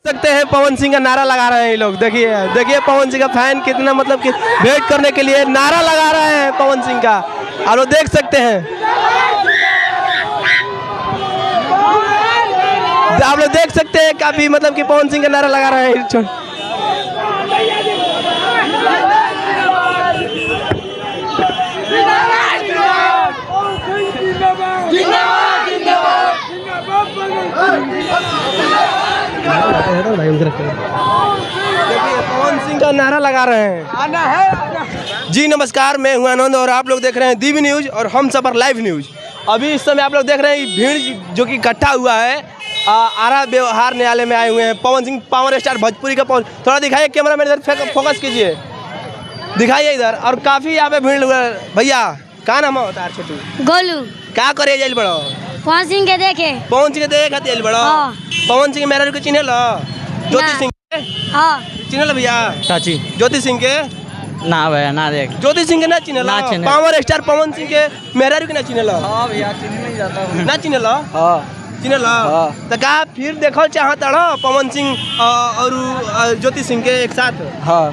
सकते हैं पवन सिंह का नारा लगा रहे हैं ये लोग। देखिए देखिए पवन सिंह का फैन कितना मतलब कि वेट करने के लिए नारा लगा रहे हैं पवन सिंह का, आप लोग देख सकते हैं। आप लोग देख सकते हैं काफी मतलब कि पवन सिंह का नारा लगा रहे हैं। देखिए पवन सिंह का नारा लगा रहे हैं। जी नमस्कार, मैं हूं आनंद और आप लोग देख रहे हैं दीवी न्यूज और हम सफर लाइव न्यूज। अभी इस समय आप लोग देख रहे हैं भीड़ जो कि इकट्ठा हुआ है आरा व्यवहार न्यायालय में आए हुए हैं। पवन सिंह पावर स्टार भोजपुरी का थोड़ा दिखाइए, कैमरा मैन इधर फोकस कीजिए, दिखाइए इधर। और काफी यहाँ पे भीड़ हुआ। भैया का नाम होता है? छोटू गोलू। क्या करे जाइल बड़ो? पवन सिंह के देखे। पवन सिंह के देखे खातिर बड़ो? पवन सिंह मेरा को चिन्हे लो? ज्योति सिंह के चिन्हे लो भैया? चाची ज्योति सिंह के ना भैया ना देख। ज्योति सिंह के ना चिन्हे लो? पावर स्टार पवन सिंह के मेरा के ना चिन्हे लो? हां भैया चिन्ह नहीं जाता हूं। ना चिन्हे लो? हां चिन्हे लो। तो का फिर देखो चाहता हो पवन सिंह और ज्योति सिंह के एक साथ? हां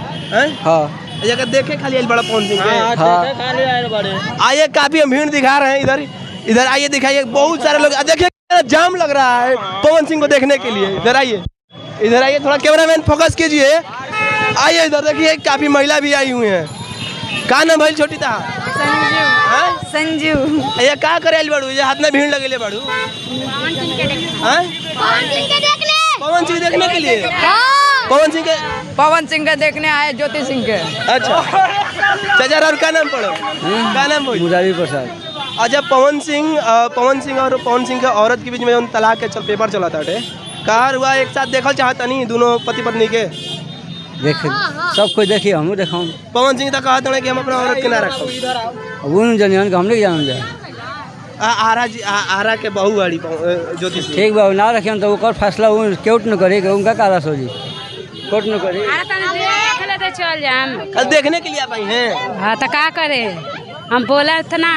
हां जगह देखे खाली बड़ा पवन सिंह के खाली आए बड़े। आइए काफी हम भीड़ दिखा रहे हैं इधर इधर आइए दिखाइए, बहुत सारे लोग देखिए जाम लग रहा है पवन सिंह को देखने के लिए। इधर आइए थोड़ा कैमरामैन फोकस कीजिए, आइए इधर देखिए काफी महिला भी आई हुई हैं। का नाम भाई? छोटी था संजू। ये का करे आइल बाड़ू? ये हाथ में भीड़ लगेले बाड़ू पवन सिंह के देखने। पवन सिंह देखने के लिए? पवन सिंह के देखने आए ज्योति सिंह के। अच्छा चाचा और का नाम पढ़ो? का नाम बोल? मुरारी प्रसाद। अच्छा पवन सिंह और पवन सिंह के औरत के बीच में जो तलाक के पेपर चला था कार हुआ एक साथ देखल चाहता नहीं दोनों पति पत्नी के? देख सब कोई देखिए, हम देखा। पवन सिंह तो कहते हैं कि हम अपना औरत के ना रखो, वो नहीं जानिए हम नहीं जान जाए। आरा के बहू वाली ज्योति सिंह ठीक बा ना रखिए तो ओकर फैसला वो कोर्ट न करे, उनका कारा सोजी कोर्ट न करे। चल जाम कल देखने के लिए आप आई हैं? हाँ तो का करे, हम बोला था ना।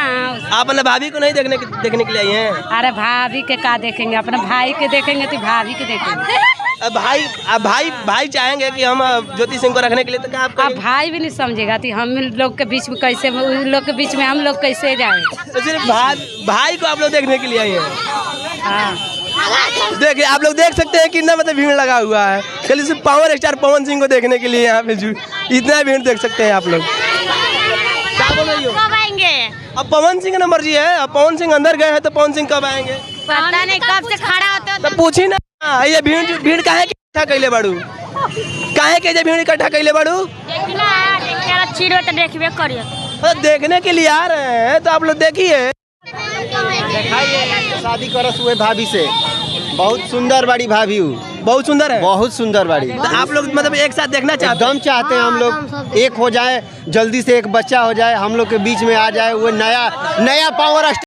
आप अपने भाभी को नहीं देखने के लिए आई हैं? अरे भाभी के का देखेंगे, अपने भाई के देखेंगे तो भाभी के देखेंगे। भाई चाहेंगे कि हम ज्योति सिंह को रखने के लिए, तो क्या आप भाई भी नहीं समझेगा तो हम लोग के बीच में कैसे, उन लोग के बीच में हम लोग कैसे जाए? तो सिर्फ भाई को आप लोग देखने के लिए आई हैं? हाँ देखिए आप लोग देख सकते हैं कितना मतलब भीड़ लगा हुआ है खाली सिर्फ पावर स्टार पवन सिंह को देखने के लिए। यहाँ पे इतना भीड़ देख सकते हैं आप लोग। क्या बोल रही हो? कब आएंगे? अब पवन सिंह का नंबर जी है, अब पवन सिंह अंदर गए हैं तो पवन सिंह कब आएंगे? पता नहीं कब से खड़ा होते हो। तो पूछी ना ये भीड़ काहे के इकट्ठा कैले बाड़ू? काहे के भीड़ इकट्ठा कैले बाड़ू? देखने के लिए आ रहे हैं तो आप लोग देखिए। शादी करस हुए भाभी से, बहुत सुंदर बड़ी भाभी हूँ। बहुत सुंदर है, बहुत सुंदर बड़ी। तो आप लोग मतलब एक साथ देखना चाहते हैं? एकदम चाहते हैं हम लोग एक हो जाए, जल्दी से एक बच्चा हो जाए, हम लोग के बीच में आ जाए वो नया पावर